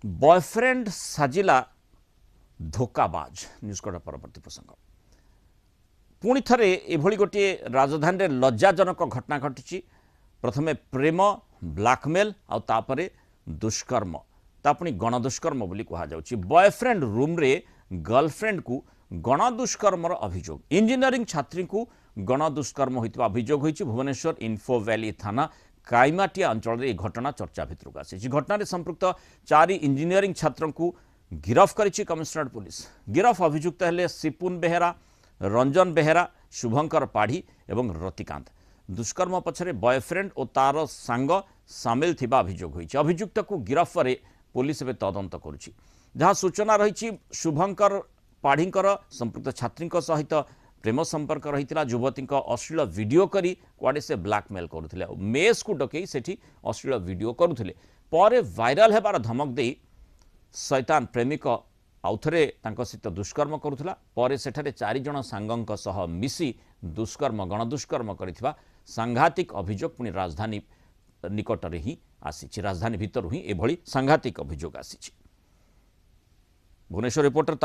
Boyfriend साजिला धोकाबाज news कड़ा परवर्ती प्रसंग पुणी थे एभली गोटे राजधानी में लज्जाजनक घटना घटी प्रथमे प्रेम ब्लैकमेल आउे दुष्कर्म तापुणी गणदुष्कर्म बोली कहुच्छी बॉयफ्रेंड रूम रे गर्लफ्रेंड को गणदुष्कर्मर अभियोग इंजीनियरिंग छात्री को गणदुष्कर्म होता अभियोग होती भुवनेश्वर इन्फो वैली थाना काईमाटिया अंचल में घटना चर्चा भितर आसी घटना संपृक्त 4 इंजीनियरिंग छात्रों को गिरफ करिछि कमिशनरेट पुलिस। गिरफ अभियुक्त हेले सिपुन बेहेरा, रंजन बेहेरा, शुभंकर पाढ़ी एवं रतिकांत। दुष्कर्म पछरे बॉयफ्रेंड और तार सांग सामिल थिबा अभियोग होइछि। अभियुक्त को गिरफ करे पुलिस एबे तदंत करुछि। जहाँ सूचना रही शुभंकर पाढ़ींकर संपृक्त छात्री सहित प्रेम संपर्क रही युवती अश्लील वीडियो करी कुआडे से ब्लैकमेल करुथिले मेस को डकई सेठी अश्लील वीडियो करुथिले परे वायरल हेबार धमक दे शैतान प्रेमिक आउथरे तांको सहित दुष्कर्म करुथिला परे सेठारे 4 जण सांगंक सह मिसी दुष्कर्म गणदुष्कर्म करिथिबा सांघातिक अभियोग पुणी राजधानी निकटरे ही आसीछि। राजधानी भितर ही एभली सांघातिक अभियोग आसीछि। भुवनेश्वर रिपोर्टर